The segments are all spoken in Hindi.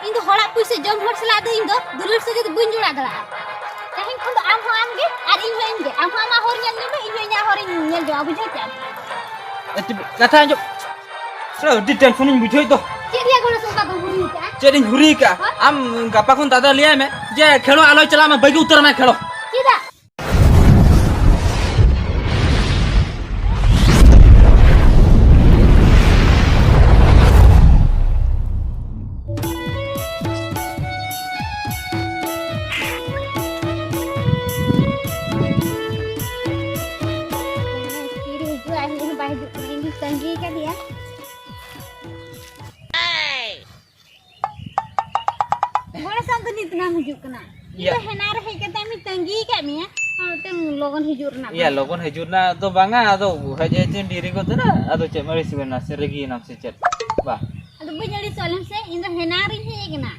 इन तो हड़ा पुइसे जम हड़ सला दे इन तो दुलर से बुन जुड़ा दला कहीं खन तो आम हो आम गे आर इन हो इन गे आम मा होर नेल ने इन हो nya होर इन नेल जो बुझे क्या kata anjo sro di telepon ini butuh itu Cheria गोड़ संका को हुरी का jadi huri ka am gapa kon tada liya me je khelo alo chala me bagi utar me khelo किदा तंगी का दिया गोड़ा संग नितना हिजुक कना ये हेना रहे के तमी तंगी का मिया तम लोगन हिजुर ना iya logon hejurna do banga ado haje chen diri ko tera ado che mari sibena seregi nam se chet ba ado बजड़ी सोलम से इन हेना रि हे कना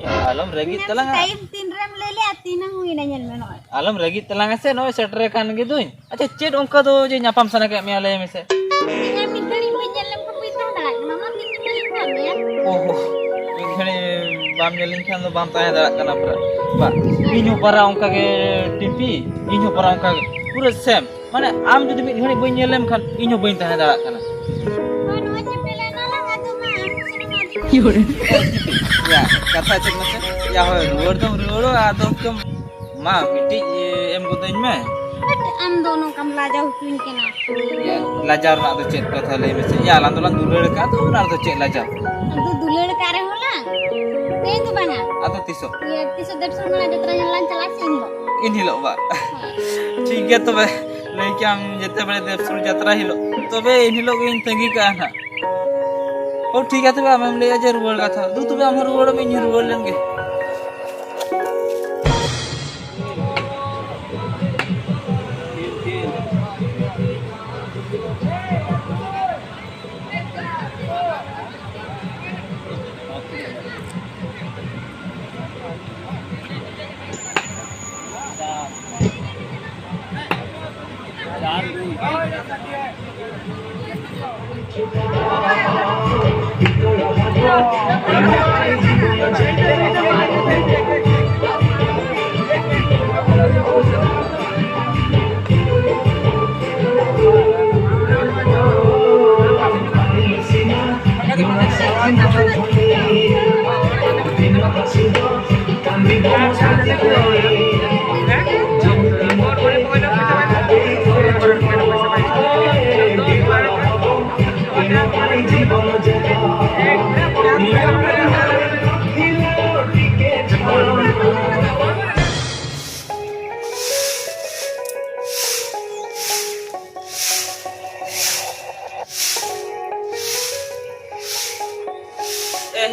ya alam regi telang time 3 रेम ले ले तीन हुई ना ñel meno alam regi telang se no setre kan giduin acha chet onka do je nyapam sana ke me ale me se ya mi gari ñel lem ko pita dala mama tin ni kan ya oh ini bam jelin kan do bam tanya darat kana pra ba inyo para onka ke timpi inyo para onka ke pura sem mane am jodi mi hone boy nyelem kan inyo boy tanya darat kana ono aja pela nala ado ma sini ma ya kata cek mase ya hoy ruor ado kem ma miti em gotain me am dono kam laja hukuin kena ya lajar na do cek kata le mase ya landolan durur ka do na do cek lajar ado duler kare hola te itu bana ado tiso ya tiso depsor mana jatra jalan celasin lo ini lo ba ठीक है तो बे लेके हम जते बड़े देवसुर यात्रा हिलो तो बे इन लोग इन तंगी का ना ओ ठीक है तो हम ले जा रुवल का था तू हम रुवल में इन रुवल लेंगे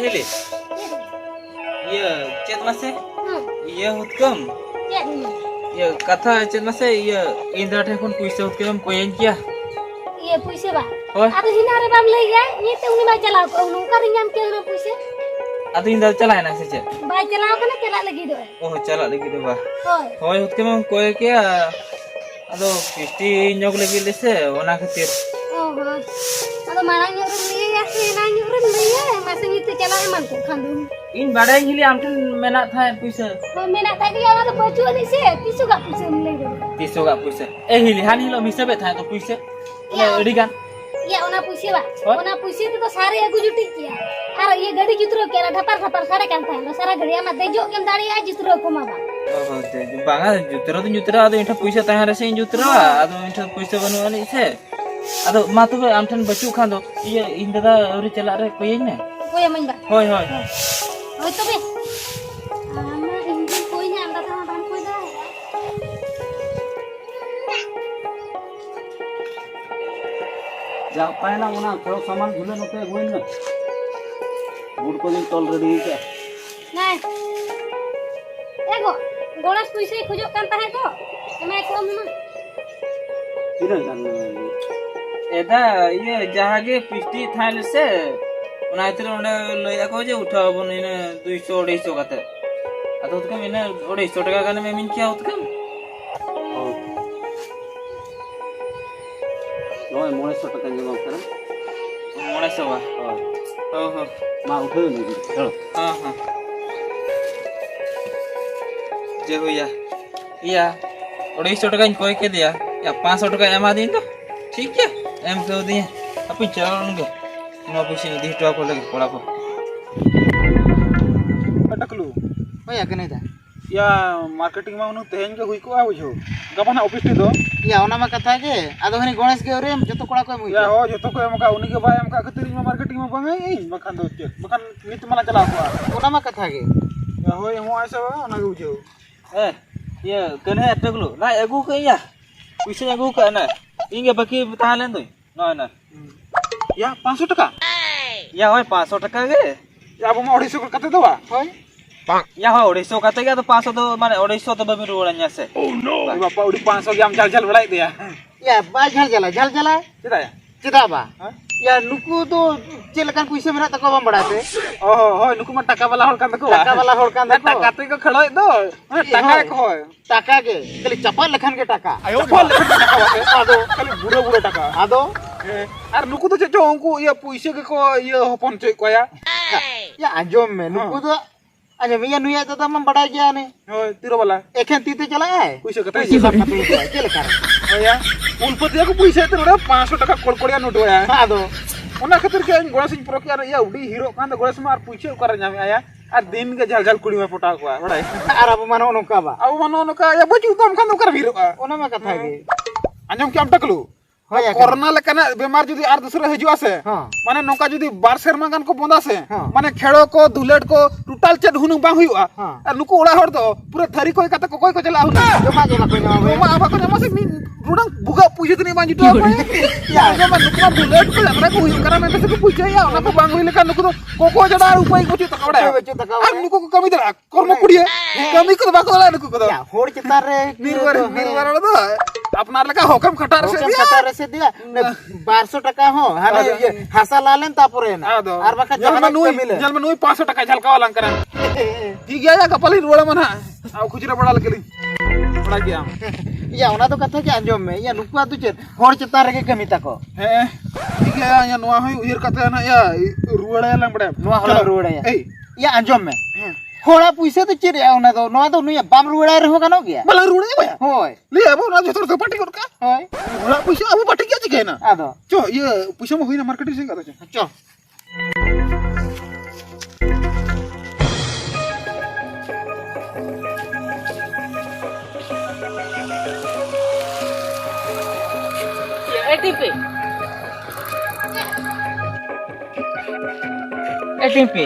Hili iya chat mase iya hutkem iya kata chat mase iya indra the kon puisa hutkem koyen kia ये पैसे बा होय अब हिनारे बाम ले गया ये ते उनी बा चलाओ को नु कर इंगम के ना पैसे ado indra chala na se chat बा चलाओ कने चला लगी दो oh chala lagi do ba होय hoy hutkem koy kia ado kisti nyok lagi lese ona khatir oh ha ado marang yo rum ya से ना yo rum ya masa itu चला मन को Khandu in badai hili amten mena tha puisa तो मेना ताई या तो बचो नहीं से तिसु का पैसे ले दो tiso ga puisa hili han hilo misa be tha to puisa odi kan या ओना पैसे तो सारे अगु जुटी किया अरे ये गाड़ी जितरो केरा धपर सारे काम था सारा गाड़ी में देजो केम दाड़ी आ जितरो को माबा oh de banga jutro ado inta puisa tha rase in jutro ado inta puisa banu ani se ado ma to amten bachu khan do iya indra ori chala re koyen ne कोई मन बा hoy hoy होय तो बे आमा इंजन कोई ना अंदा था बान कोई दा जा पाएला ओना थोड़ा सामान भूले नते गोइन ना बुड को दिन टॉल रेडी के नहीं एगो गणेश पैसे खोजो कान ताहे तो मैं कम ना तीन जान एदा ये जहागे पिस्टी थाइल से ओना इतर ओने लया को जे उठा बन इने 200 250 कते अतो तकम इने 250 टका काने में मिन किया उतकम ᱱᱚᱜᱼᱚᱭ 500 ᱴᱟᱠᱟᱧ ᱮᱢᱟᱢ ᱠᱟᱱᱟ 500 ᱵᱟ ᱦᱳᱭ ᱦᱚ ᱢᱟ उठाओ नहीं चलो हाँ जे हुआ या 250 टका कोई के दिया या 500 टका एमा दी तो ठीक है एम कर दिए अपन चलाओगे नो पैसे दी हटवा को लगे पड़ा को टकलू हो या कने दा या मार्केटिंग में उन्हें तेहन के हुई को आ बुझो गबन ऑफिस ती दो या ओना मा कथा के आदो हनी गणेश के ओरे जतो कोड़ा को मुई या हो जो तो को एम का उनी के भाई एम का खतरी में मार्केटिंग में बंगे ई बखान दो के बखान नित मला चला को ओना मा कथा के या हो एमो आसे ओना के बुझो ए ये कने टकलू ना एगू के या पैसे एगू का ना इंगे बाकी बता लेन दो ना ना या 500 टका या होय 500 टका के या अब मैं 250 कते दवा होय या हो 250 कते के तो 500 तो माने 250 तो बमी रोड़anya से बापा उड़ी 500 के हम चल चल बड़ाई दिया या बा झल जला चला या चिदा बा या नुकु तो चेलकान पैसे मेरा तको बम बड़ाते ओहो हो नुकु में टका वाला होल कान दको टाका वाला होड़ कान देखो टका ते को खड़ो दो टका को हो टाका के खाली चप्पल लखन के टाका बोल टका वाते आदो खाली बुढ़ो बुढ़ो टका आदो আর নুকু তো চেচো অঙ্কু ইয়া পয়সা কে কো ইয়া হপন চই কয়া या आजम में नुकु तो अरे मिया नुया तो तम बड़ा गया ने হয় তিরো বালা एखन तीते चला है পয়সা কত पैसे बाप का चेलकान হয়া উলপতিয়া কো পয়সা তে ওরে 500 টাকা কড়কড়িয়া নোট হয়া आदो ওনা খাতির কে গড়াসিন প্রো কে আর ইয়া উডি হিরো কান গড়াস में আর পয়সা করে নামে আয়া আর দিন के झल झल कुड़ी में पटा को बड़ाई आर अब मानो नोका बा अब मनो नका या बचू तो हम खान कर भीरो ओना मा कथा के अंजम के हम टकलू होया कोरोना लेकाना बेमार जुदी आर दूसरे हजू आसे हां माने नौका जुदी 12 सेरमा गान को बंदा से हाँ। माने खेड़ो को दुलेट को टोटल चेड हुनु बा हुआ हाँ। और नुको उड़ा हर दो पूरे थरी कोई कते कोई को चला हुना जमा को ना मा आबा को जमा से मी रुडंग बुगा पूजे तनी बांजी तो या जमा नुको दुलेट को हमरा को हुई करा में से पूछे या ना को बांग हुई लेका नुको को जड़ा उपाय को चित कवड़ा और नुको को कमी दरा कर्म कुड़िए कमी को बाको ला नुको को या होड़ चितार रे निर्वर दो अपना लका हुकम खटार से दिया कटा रे से दिया 1200 टका हो हाने ये हासा लालेन तापरे ना आदो आर बाका जमा मिले जल में 500 टका झलका वाला करा ठीक है या कपल रोड़ा मना आ खुजरा बड़ा लकली बड़ा गया या ओना तो कथा के अंजम में या नुकुआ तो चेत होड़ चितार रे के कमी तको है ठीक है या नवा होई उहिर कथा ना या रुड़ा लंग बड़ा नवा होला रुड़ा या ए या अंजम में होड़ा पैसे तो चिर या ओना तो नवा तो नुया बाम रुड़ा रे हो गानो गया बला रुड़ा बया होय ले अब ना जो तो पार्टी कर का होय रुड़ा पैसा अब पार्टी क्या जगह ना आदो चो ये पैसा में हुई ना मार्केटिंग से करा चो एटीपी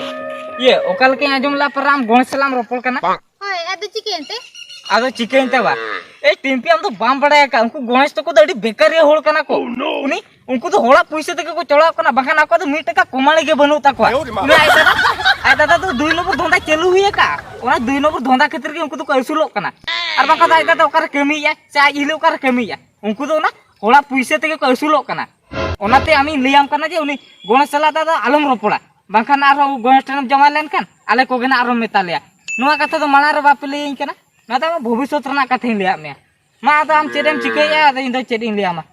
ये ओकल के आजम ला पर राम गणेश सलाम रोपल कना होय आदो चिकेनते आदो चिकन तबा ए टिम्पी हम तो बाम बड़ाया का उनको गणेश तो को दड़ी बेकारी होड़ कना को उनी उनको तो होड़ा पैसे तक को चढ़ा कना बखान को तो 1 टका कमाले के बनू तक उनी आय दादा तो 2 नंबर धंधा चालू हुई का ओना 2 नंबर धंधा खातिर के उनको तो कैसुलो कना आर बका आय दादा ओकर कमी या चा इले ओकर कमी या उनको तो ना होड़ा पैसे तक को कैसुलो कना ओनाते आमी लियाम कना जे उनी गणेश सला दादा आलम रोपड़ा बांखान आरो गणेश टन जमा लेन खान आले को गेना आरो मेतालिया नुआ कथा तो माला रे बाप ले कना ना तो भविष्य रना कथा लिया मे मा तो हम चेदेम चिकैया इन दो चेद इन लिया मा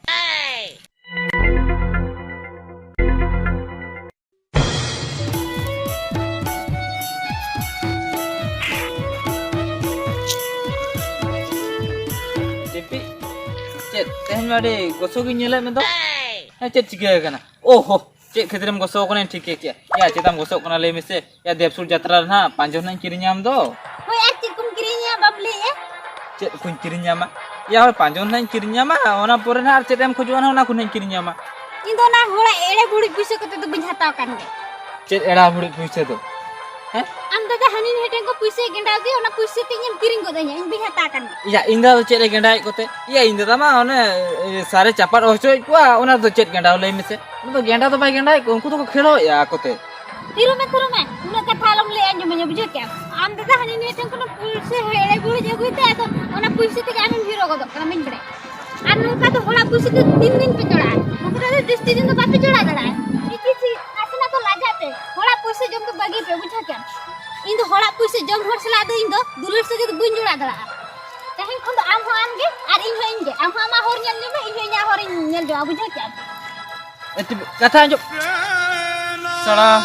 टिपी चेत तेहन मारे गोसो की नेला में दो चेत चिके कना ओहो चेत खेतरम गोसो कने ठीक है क्या या चेतम गोसो कना ले में से या देवसुर यात्रा ना पांजो ना किरिኛम दो होय आती कुम किरिnya babli ya चेत कुन किरिኛमा या और पांजो ना किरिኛमा ओना पोरे ना चेतम खोजवाना ओना कुन किरिኛमा इंदो ना होड़ा एड़े बुड़ी पैसे कते तो बिन हताव कान गे चेत एड़ा बुड़ी पैसे तो हैं आम दादा हनिन हेटेन को पैसे गेंडा दे ओना पैसे तिनिम किरिंग को दे냐 इन बिन हता कान गे या इंदा तो चेत गेंडा कोते या इंदा ता मा ओने सारे चापार होचो कुआ ओना तो चेत गेंडा ले में से तो गेंडा तो भाई गेंडा उनको तो खेलो या कोते तिरु में उना कथा लम ले अंजम में बुझे क्या आम दादा हनिन हेटेन को पैसे एड़े बुड़ी जगुते तो ओना पैसे ते आमिन हिरो को तो मिन बड़े আর নৌকা তো হোলা পুষি তো 3 দিন पे चढ़ा ओकरा तो 10 दिन तो बापे चढ़ा दड़ा इति आसना तो लाजाते होला पुषि जम तो बगी पे बुझा क्या इन तो होला पुषि जम होर सला दो इन तो दुलर से तो बुन जोड़ा दड़ा तहन खन तो आम हो आम गे आर इन हो इन गे आम हो मा होर ᱧᱮᱞ ᱧᱮᱢ इन हो ᱧᱟ होर ᱧᱮᱞ nyel jo bujuk ya. Kata anjok. Salah.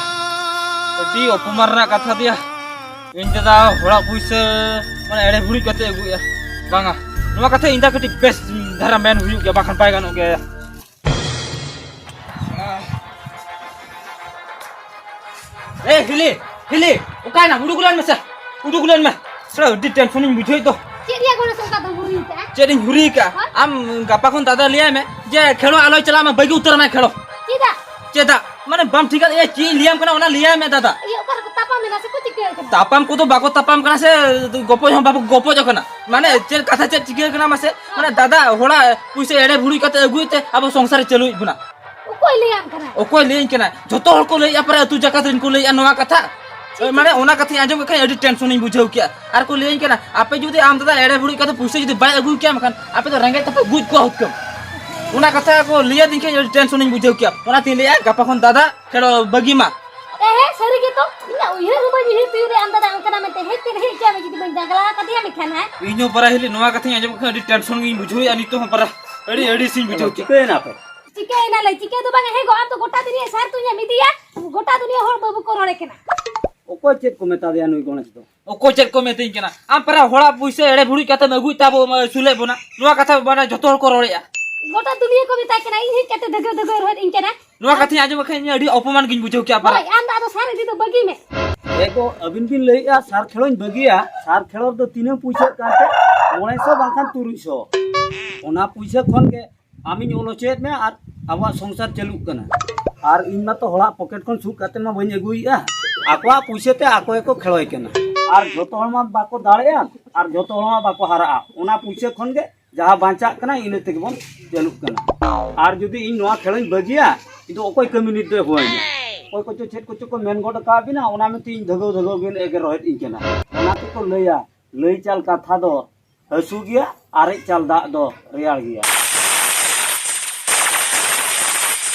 Di opumar nak kata dia. Inta dah hola puisa mana ada buri kata egu ya. Banga. Nama kata inta kati best dalam main huyuk ya bahkan pai kan oke ya. Hili. Okai na udugulan masa. Udugulan mah. Salah di teleponin bujui to. Cik dia guna suka tu buri ta. Jadi huri ka. Am gapa kon tada liya me. Je khelo aloi chala ma bagi utar ma khelo. Tidak. Ceda. Mana bam tiga ya ci liam kana ona liya me dada. Iya kar tapa mina se kucik ke. Tapam ko to bako tapam kana se gopo jom babu gopo jokana. Mane cel kata cel cikir kana mase. Mana dada hola puise ere buri kata eguite abo songsar celu ibuna. Ukoi liam kana. Okoi lein kana. Joto hol ko lei apara tu jakat rin ko lei anoa kata. Mana ona kata anjom ka edi tension ning bujau kya. Ar ko lein kana. Ape judi am dada ere buri kata puise judi bai egu kya makan. Ape to rangai tapi guj ko hotkem. Una kata ko liya dinke edi tension ning bujau kya. Ona tin liya gapa kon dada khelo bagi ma. Sari gitu. Ina uye rupa ji hitu re anda da kana mente hete he jame ji ben dagala kata ya mikana. Inyo para hili noa kata anjom ka edi tension ning bujau ani to para. Edi sin bujau kya. Chicken apa? Cike ina le cike tu bang he go am to gota dunia sar tu nya midia. Gota dunia hor babu ko rore kena. Oko chet ko meta dia nui gones to. Oko chet ko metin kana. Am para hola puise ere buri kata megui tabo sule bona. Noa kata bana joto hol ko rore ya. Gota dunia ko bita kena ini kata dago roh inkena. Noa kata anjom ka edi opoman gin bujau kya para. Oi anda ada sar di to bagi me. Eko abin bin lei ya sar khelon bagi ya. Sar khelor do tine puisa kate 900 bangkan 300. Ona puisa khon ke ami nyolo chet me ar awak songsar celuk kana. Ar inma to hola pocket kon su kate ma bani egui ya. Akwa puisa te ako eko kheloi kana. Ar joto hol ma bako darea ar joto hol ma bako haraa. Ona puisa khon ge jaha bancak kana ine tege bon celuk kana. Ar judi in noa kheloi bagia itu okoi community de hoy. Koi ko chet ko men god ka bina ona me tin dhagau bin ege rohet in kana. Ona to ko leya lei chal katha do hasu gya are chal da do real gya.